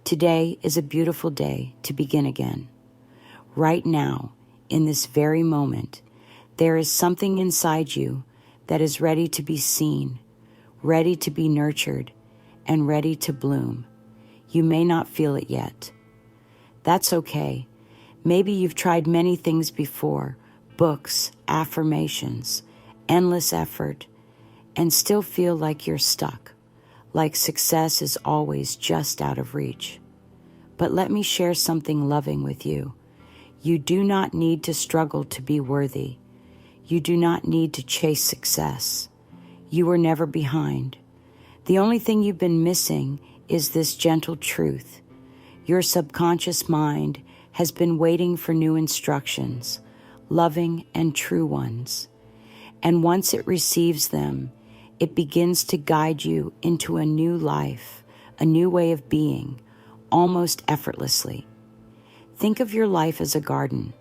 Today is a beautiful day to begin again. Right now, in this very moment, there is something inside you that is ready to be seen, ready to be nurtured, and ready to bloom. You may not feel it yet. That's okay. Maybe you've tried many things before, books, affirmations, endless effort, and still feel like you're stuck, like success is always just out of reach. But let me share something loving with you. You do not need to struggle to be worthy. You do not need to chase success. You were never behind. The only thing you've been missing is this gentle truth. Your subconscious mind has been waiting for new instructions, loving and true ones. And once it receives them, it begins to guide you into a new life, a new way of being, almost effortlessly. Think of your life as a garden.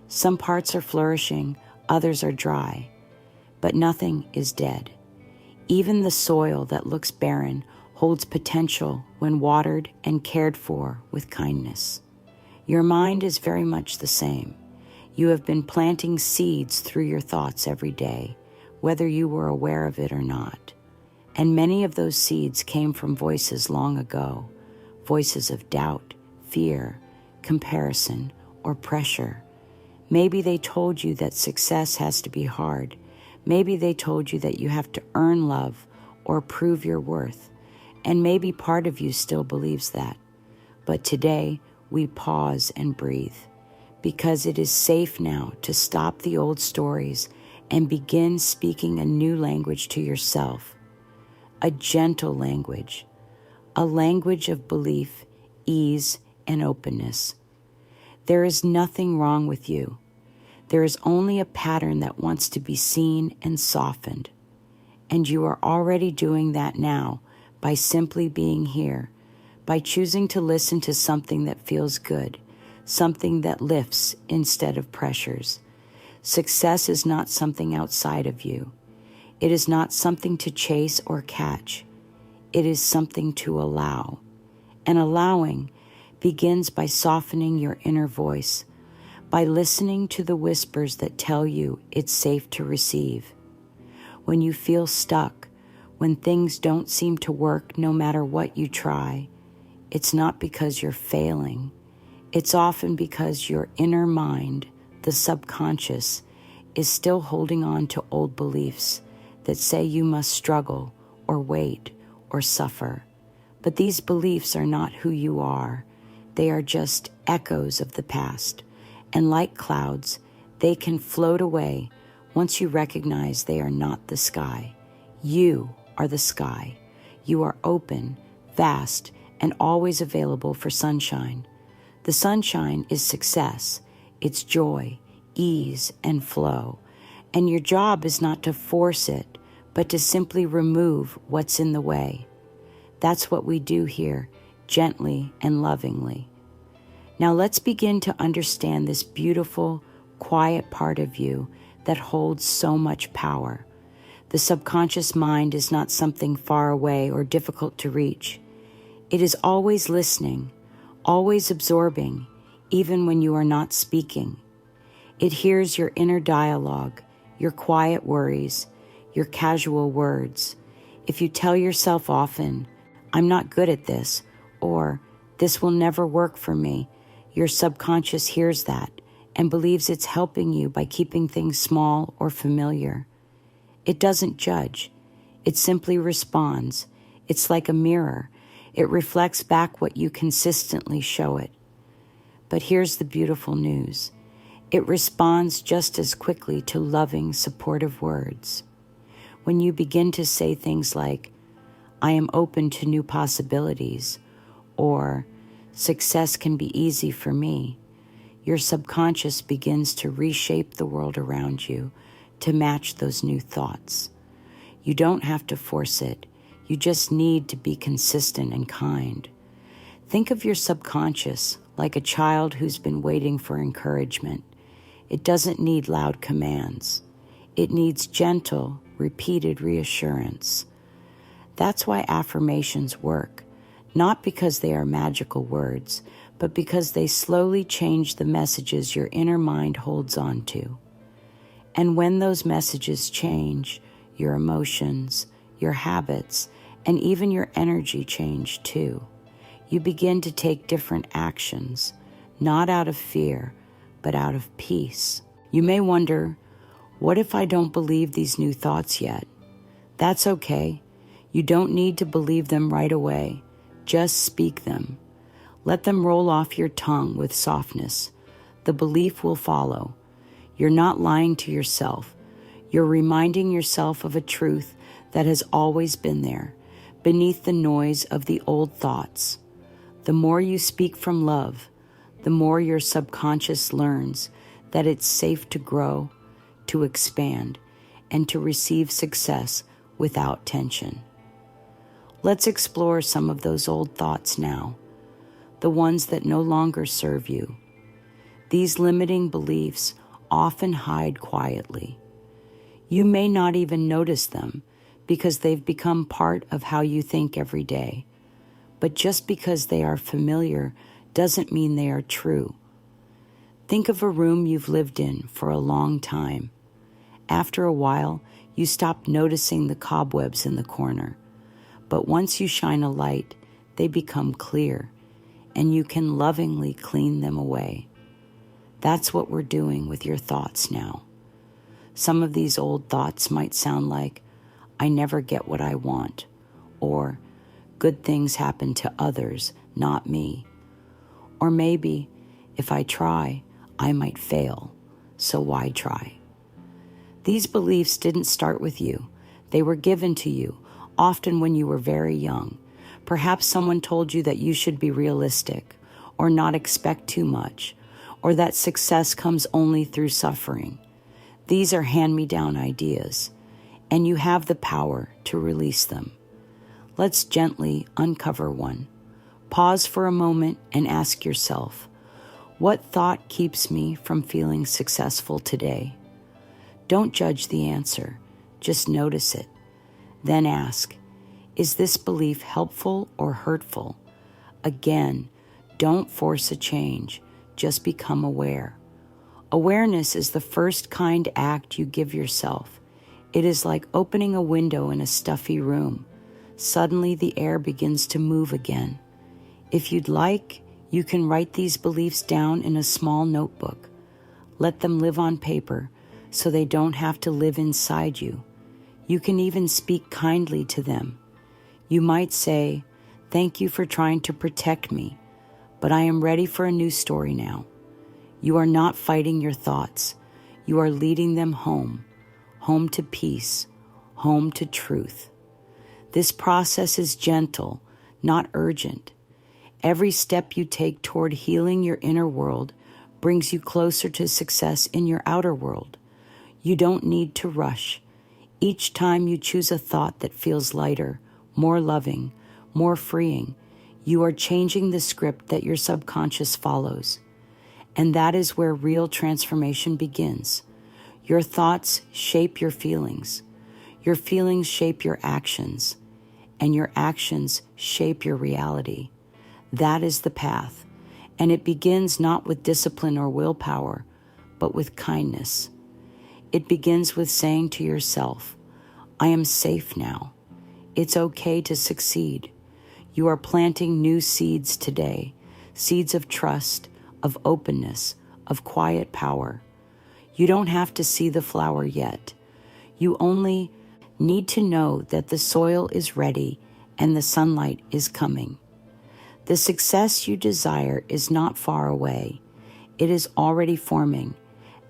Some parts are flourishing, others are dry, but nothing is dead. Even the soil that looks barren holds potential when watered and cared for with kindness. Your mind is very much the same. You have been planting seeds through your thoughts every day, whether you were aware of it or not. And many of those seeds came from voices long ago, voices of doubt, fear, comparison, or pressure. Maybe they told you that success has to be hard. Maybe they told you that you have to earn love or prove your worth. And maybe part of you still believes that. But today, we pause and breathe, because it is safe now to stop the old stories and begin speaking a new language to yourself, a gentle language, a language of belief, ease, and openness. There is nothing wrong with you. There is only a pattern that wants to be seen and softened. And you are already doing that now by simply being here, by choosing to listen to something that feels good, something that lifts instead of pressures. Success is not something outside of you. It is not something to chase or catch. It is something to allow. And allowing begins by softening your inner voice, by listening to the whispers that tell you it's safe to receive. When you feel stuck, when things don't seem to work no matter what you try, it's not because you're failing. It's often because your inner mind, the subconscious, is still holding on to old beliefs that say you must struggle or wait or suffer. But these beliefs are not who you are. They are just echoes of the past. And like clouds, they can float away once you recognize they are not the sky. You are the sky. You are open, vast, and always available for sunshine. The sunshine is success. It's joy, ease, and flow. And your job is not to force it, but to simply remove what's in the way. That's what we do here, gently and lovingly. Now let's begin to understand this beautiful, quiet part of you that holds so much power. The subconscious mind is not something far away or difficult to reach. It is always listening, always absorbing, even when you are not speaking. It hears your inner dialogue, your quiet worries, your casual words. If you tell yourself often, "I'm not good at this," or "this will never work for me," your subconscious hears that and believes it's helping you by keeping things small or familiar. It doesn't judge. It simply responds. It's like a mirror. It reflects back what you consistently show it. But here's the beautiful news. It responds just as quickly to loving, supportive words. When you begin to say things like, "I am open to new possibilities," or "success can be easy for me," your subconscious begins to reshape the world around you to match those new thoughts. You don't have to force it. You just need to be consistent and kind. Think of your subconscious like a child who's been waiting for encouragement. It doesn't need loud commands. It needs gentle, repeated reassurance. That's why affirmations work, not because they are magical words, but because they slowly change the messages your inner mind holds on to. And when those messages change, your emotions, your habits, and even your energy change too. You begin to take different actions, not out of fear, but out of peace. You may wonder, what if I don't believe these new thoughts yet? That's okay. You don't need to believe them right away. Just speak them. Let them roll off your tongue with softness. The belief will follow. You're not lying to yourself. You're reminding yourself of a truth that has always been there, beneath the noise of the old thoughts. The more you speak from love, the more your subconscious learns that it's safe to grow, to expand, and to receive success without tension. Let's explore some of those old thoughts now, the ones that no longer serve you. These limiting beliefs often hide quietly. You may not even notice them because they've become part of how you think every day. But just because they are familiar doesn't mean they are true. Think of a room you've lived in for a long time. After a while, you stop noticing the cobwebs in the corner. But once you shine a light, they become clear, and you can lovingly clean them away. That's what we're doing with your thoughts now. Some of these old thoughts might sound like, I never get what I want, or good things happen to others, not me. Or maybe, if I try, I might fail, so why try? These beliefs didn't start with you. They were given to you, often when you were very young. Perhaps someone told you that you should be realistic, or not expect too much, or that success comes only through suffering. These are hand-me-down ideas, and you have the power to release them. Let's gently uncover one. Pause for a moment and ask yourself, what thought keeps me from feeling successful today? Don't judge the answer, just notice it. Then ask, is this belief helpful or hurtful? Again, don't force a change, just become aware. Awareness is the first kind act you give yourself. It is like opening a window in a stuffy room. Suddenly the air begins to move again. If you'd like, you can write these beliefs down in a small notebook. Let them live on paper so they don't have to live inside you. You can even speak kindly to them. You might say, thank you for trying to protect me, but I am ready for a new story now. You are not fighting your thoughts. You are leading them home to peace, home to truth. This process is gentle, not urgent. Every step you take toward healing your inner world brings you closer to success in your outer world. You don't need to rush. Each time you choose a thought that feels lighter, more loving, more freeing, you are changing the script that your subconscious follows. And that is where real transformation begins. Your thoughts shape your feelings shape your actions, and your actions shape your reality. That is the path, and it begins not with discipline or willpower, but with kindness. It begins with saying to yourself, I am safe now. It's okay to succeed. You are planting new seeds today, seeds of trust, of openness, of quiet power. You don't have to see the flower yet. You only need to know that the soil is ready and the sunlight is coming. The success you desire is not far away. It is already forming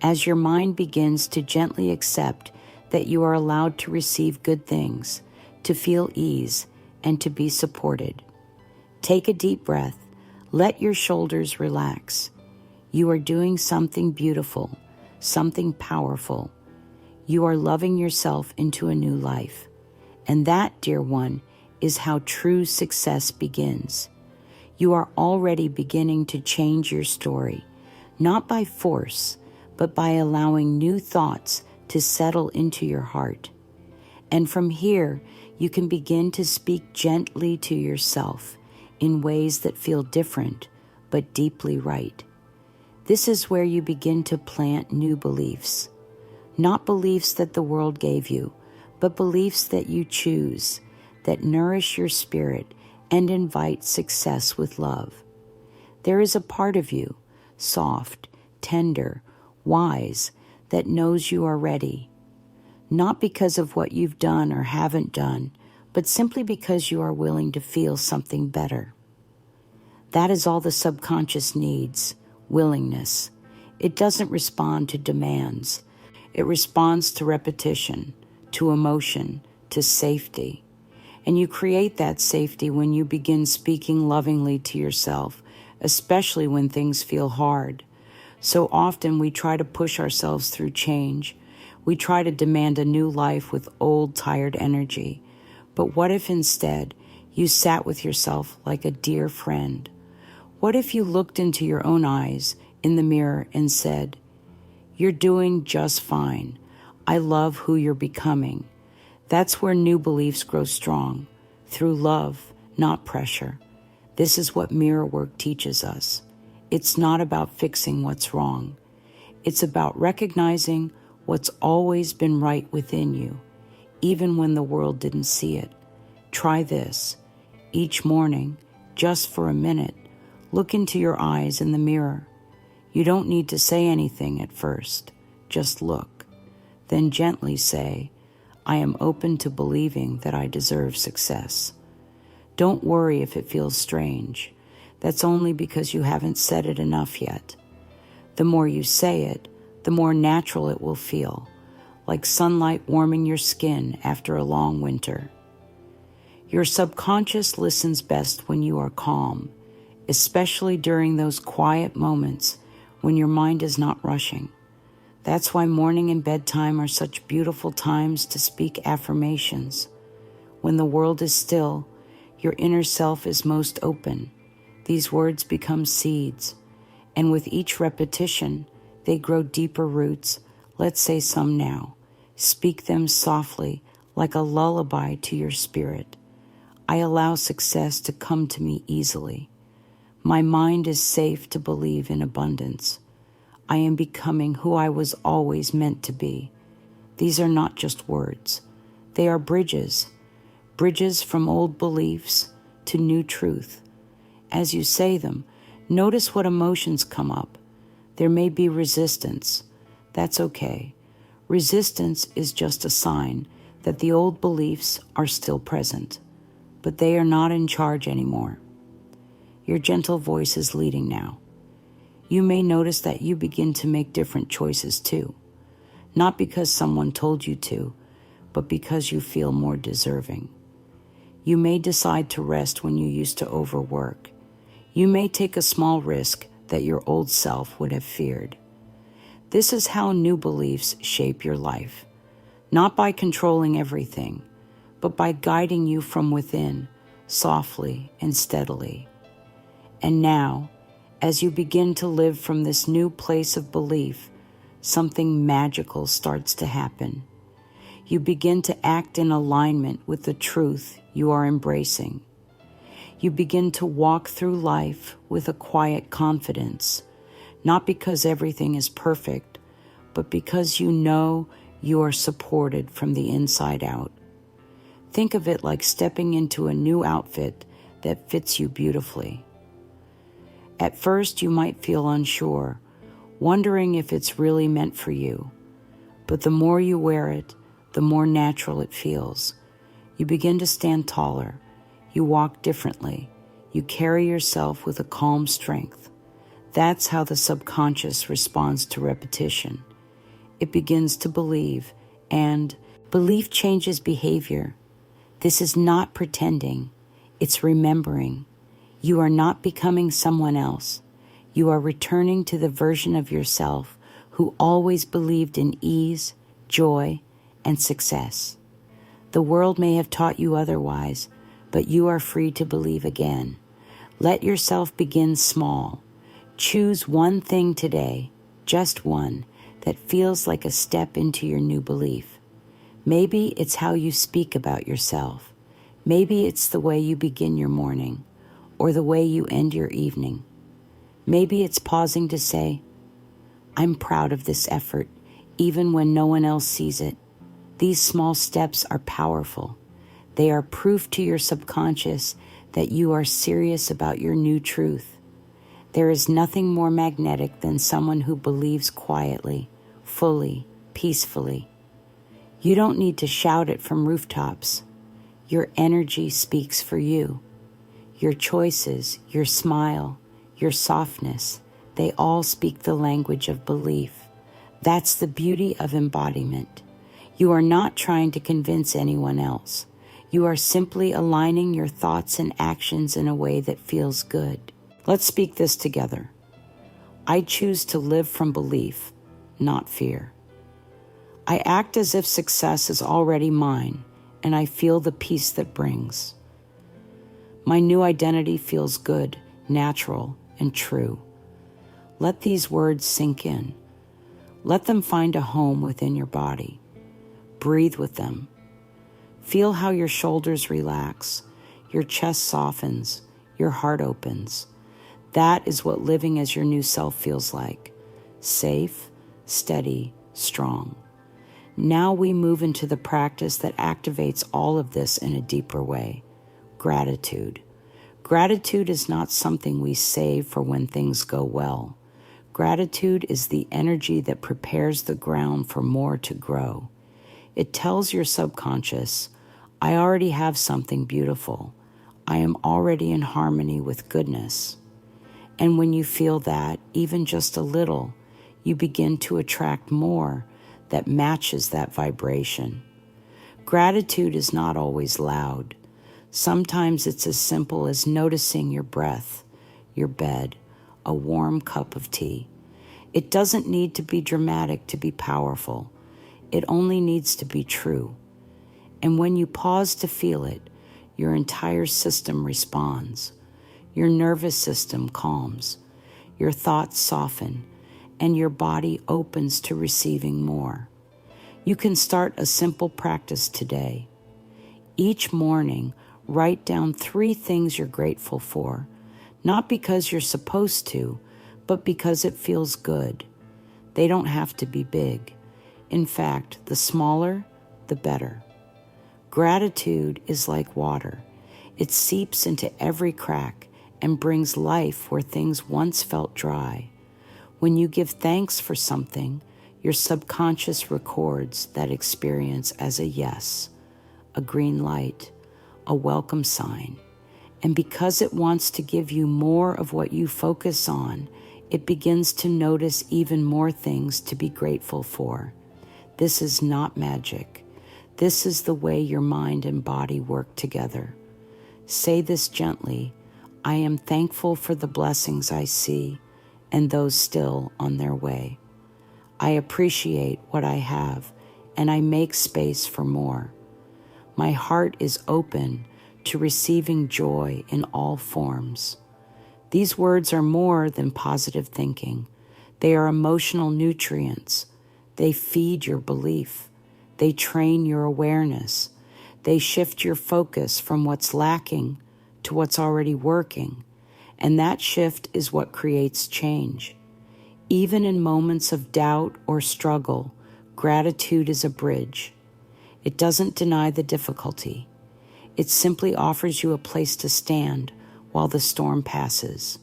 as your mind begins to gently accept that you are allowed to receive good things, to feel ease, and to be supported. Take a deep breath. Let your shoulders relax. You are doing something beautiful, something powerful. You are loving yourself into a new life. And that, dear one, is how true success begins. You are already beginning to change your story, not by force, but by allowing new thoughts to settle into your heart. And from here, you can begin to speak gently to yourself, in ways that feel different but deeply right. This is where you begin to plant new beliefs. Not beliefs that the world gave you, but beliefs that you choose, that nourish your spirit and invite success with love. There is a part of you, soft, tender, wise, that knows you are ready. Not because of what you've done or haven't done, but simply because you are willing to feel something better. That is all the subconscious needs, willingness. It doesn't respond to demands. It responds to repetition, to emotion, to safety. And you create that safety when you begin speaking lovingly to yourself, especially when things feel hard. So often we try to push ourselves through change. We try to demand a new life with old, tired energy. But what if instead you sat with yourself like a dear friend? What if you looked into your own eyes in the mirror and said, "You're doing just fine. I love who you're becoming." That's where new beliefs grow strong, through love, not pressure. This is what mirror work teaches us. It's not about fixing what's wrong. It's about recognizing what's always been right within you, even when the world didn't see it. Try this. Each morning, just for a minute, look into your eyes in the mirror. You don't need to say anything at first. Just look. Then gently say, "I am open to believing that I deserve success." Don't worry if it feels strange. That's only because you haven't said it enough yet. The more you say it, the more natural it will feel, like sunlight warming your skin after a long winter. Your subconscious listens best when you are calm, especially during those quiet moments when your mind is not rushing. That's why morning and bedtime are such beautiful times to speak affirmations. When the world is still, your inner self is most open. These words become seeds, and with each repetition, they grow deeper roots. Let's say some now. Speak them softly, like a lullaby to your spirit. I allow success to come to me easily. My mind is safe to believe in abundance. I am becoming who I was always meant to be. These are not just words. They are bridges from old beliefs to new truth. As you say them, notice what emotions come up. There may be resistance. That's okay. Resistance is just a sign that the old beliefs are still present, but they are not in charge anymore. Your gentle voice is leading now. You may notice that you begin to make different choices too, not because someone told you to, but because you feel more deserving. You may decide to rest when you used to overwork. You may take a small risk that your old self would have feared. This is how new beliefs shape your life, not by controlling everything, but by guiding you from within, softly and steadily. And now, as you begin to live from this new place of belief, something magical starts to happen. You begin to act in alignment with the truth you are embracing. You begin to walk through life with a quiet confidence, not because everything is perfect, but because you know you are supported from the inside out. Think of it like stepping into a new outfit that fits you beautifully. At first, you might feel unsure, wondering if it's really meant for you. But the more you wear it, the more natural it feels. You begin to stand taller. You walk differently. You carry yourself with a calm strength. That's how the subconscious responds to repetition. It begins to believe, and belief changes behavior. This is not pretending. It's remembering. You are not becoming someone else. You are returning to the version of yourself who always believed in ease, joy, and success. The world may have taught you otherwise, but you are free to believe again. Let yourself begin small. Choose one thing today, just one, that feels like a step into your new belief. Maybe it's how you speak about yourself. Maybe it's the way you begin your morning. or the way you end your evening. Maybe it's pausing to say, I'm proud of this effort, even when no one else sees it. These small steps are powerful. They are proof to your subconscious that you are serious about your new truth. There is nothing more magnetic than someone who believes quietly, fully, peacefully. You don't need to shout it from rooftops. Your energy speaks for you. Your choices, your smile, your softness, they all speak the language of belief. That's the beauty of embodiment. You are not trying to convince anyone else. You are simply aligning your thoughts and actions in a way that feels good. Let's speak this together. I choose to live from belief, not fear. I act as if success is already mine, and I feel the peace that brings. My new identity feels good, natural, and true. Let these words sink in. Let them find a home within your body. Breathe with them. Feel how your shoulders relax, your chest softens, your heart opens. That is what living as your new self feels like. Safe, steady, strong. Now we move into the practice that activates all of this in a deeper way. Gratitude. Gratitude is not something we save for when things go well. Gratitude is the energy that prepares the ground for more to grow. It tells your subconscious, I already have something beautiful. I am already in harmony with goodness. And when you feel that, even just a little, you begin to attract more that matches that vibration. Gratitude is not always loud. Sometimes it's as simple as noticing your breath, your bed, a warm cup of tea. It doesn't need to be dramatic to be powerful. It only needs to be true. And when you pause to feel it, your entire system responds. Your nervous system calms. Your thoughts soften, and your body opens to receiving more. You can start a simple practice today. Each morning, write down 3 things you're grateful for, not because you're supposed to, but because it feels good. They don't have to be big. In fact, the smaller, the better. Gratitude is like water. It seeps into every crack and brings life where things once felt dry. When you give thanks for something, your subconscious records that experience as a yes, a green light, a welcome sign. And because it wants to give you more of what you focus on, it begins to notice even more things to be grateful for. This is not magic. This is the way your mind and body work together. Say this gently, I am thankful for the blessings I see and those still on their way. I appreciate what I have and I make space for more. My heart is open to receiving joy in all forms. These words are more than positive thinking. They are emotional nutrients. They feed your belief. They train your awareness. They shift your focus from what's lacking to what's already working. And that shift is what creates change. Even in moments of doubt or struggle, gratitude is a bridge. It doesn't deny the difficulty. It simply offers you a place to stand while the storm passes.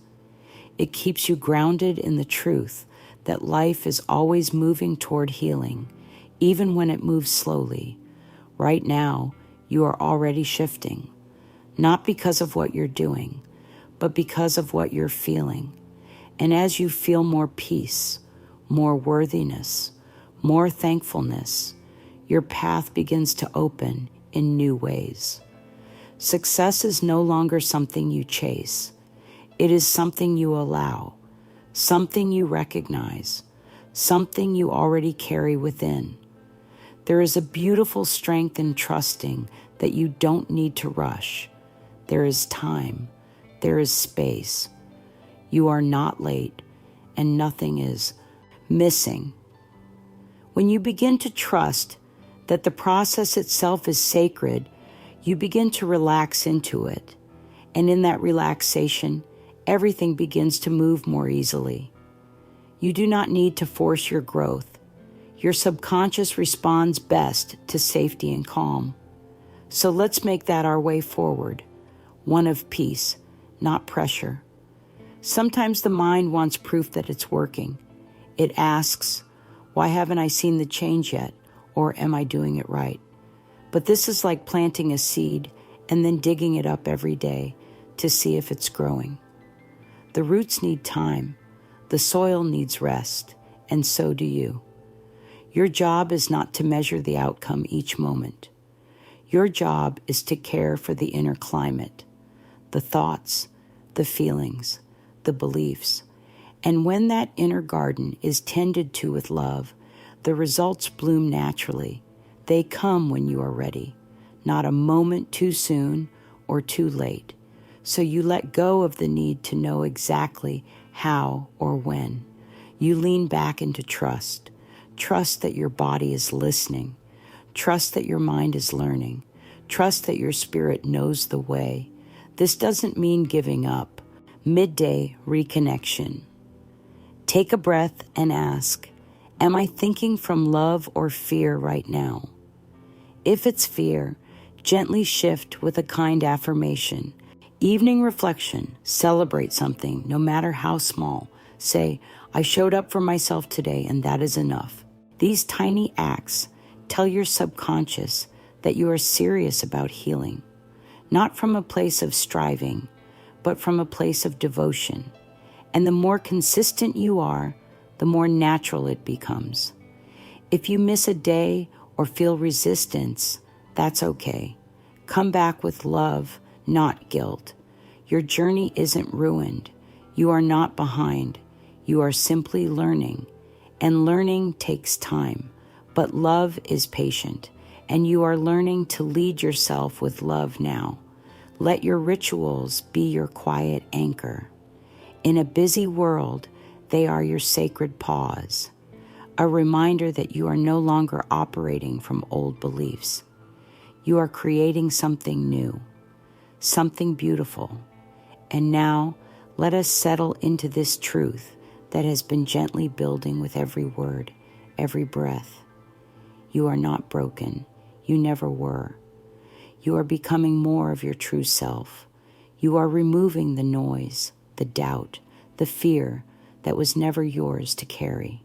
It keeps you grounded in the truth that life is always moving toward healing, even when it moves slowly. Right now, you are already shifting, not because of what you're doing, but because of what you're feeling. And as you feel more peace, more worthiness, more thankfulness, your path begins to open in new ways. Success is no longer something you chase. It is something you allow, something you recognize, something you already carry within. There is a beautiful strength in trusting that you don't need to rush. There is time. There is space. You are not late, and nothing is missing. When you begin to trust that the process itself is sacred, you begin to relax into it, And in that relaxation, everything begins to move more easily. You do not need to force your growth. Your subconscious responds best to safety and calm. So let's make that our way forward, one of peace, not pressure. Sometimes the mind wants proof that it's working. It asks, why haven't I seen the change yet? Or am I doing it right? But this is like planting a seed and then digging it up every day to see if it's growing. The roots need time, the soil needs rest, and so do you. Your job is not to measure the outcome each moment. Your job is to care for the inner climate, the thoughts, the feelings, the beliefs. And when that inner garden is tended to with love, the results bloom naturally. They come when you are ready, not a moment too soon or too late. So you let go of the need to know exactly how or when. You lean back into trust. Trust that your body is listening. Trust that your mind is learning. Trust that your spirit knows the way. This doesn't mean giving up. Midday reconnection. Take a breath and ask, am I thinking from love or fear right now? If it's fear, gently shift with a kind affirmation. Evening reflection, celebrate something, no matter how small. Say, I showed up for myself today, and that is enough. These tiny acts tell your subconscious that you are serious about healing, not from a place of striving, but from a place of devotion. And the more consistent you are, the more natural it becomes. If you miss a day or feel resistance, that's okay. Come back with love, not guilt. Your journey isn't ruined. You are not behind. You are simply learning. And learning takes time. But love is patient. And you are learning to lead yourself with love now. Let your rituals be your quiet anchor. In a busy world, they are your sacred pause. A reminder that you are no longer operating from old beliefs. You are creating something new, something beautiful. And now, let us settle into this truth that has been gently building with every word, every breath. You are not broken. You never were. You are becoming more of your true self. You are removing the noise, the doubt, the fear that was never yours to carry.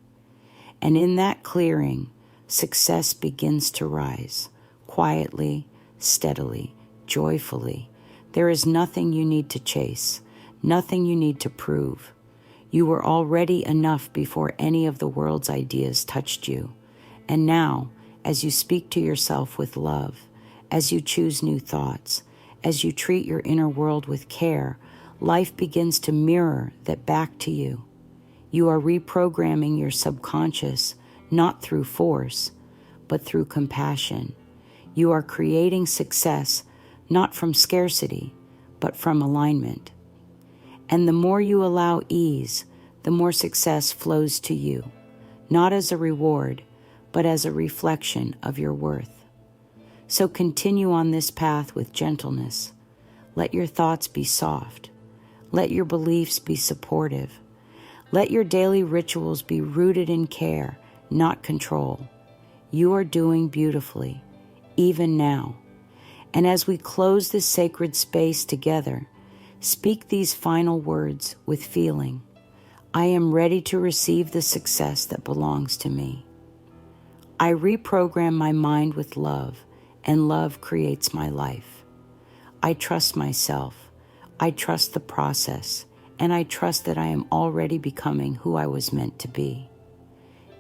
And in that clearing, success begins to rise, quietly, steadily, joyfully. There is nothing you need to chase, nothing you need to prove. You were already enough before any of the world's ideas touched you. And now, as you speak to yourself with love, as you choose new thoughts, as you treat your inner world with care, life begins to mirror that back to you. You are reprogramming your subconscious, not through force, but through compassion. You are creating success, not from scarcity, but from alignment. And the more you allow ease, the more success flows to you, not as a reward, but as a reflection of your worth. So continue on this path with gentleness. Let your thoughts be soft. Let your beliefs be supportive. Let your daily rituals be rooted in care, not control. You are doing beautifully, even now. And as we close this sacred space together, speak these final words with feeling. I am ready to receive the success that belongs to me. I reprogram my mind with love, and love creates my life. I trust myself. I trust the process, and I trust that I am already becoming who I was meant to be.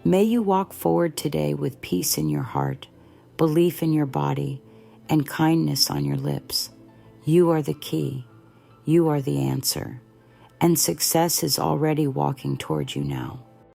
May you walk forward today with peace in your heart, belief in your body, and kindness on your lips. You are the key. You are the answer. And success is already walking toward you now.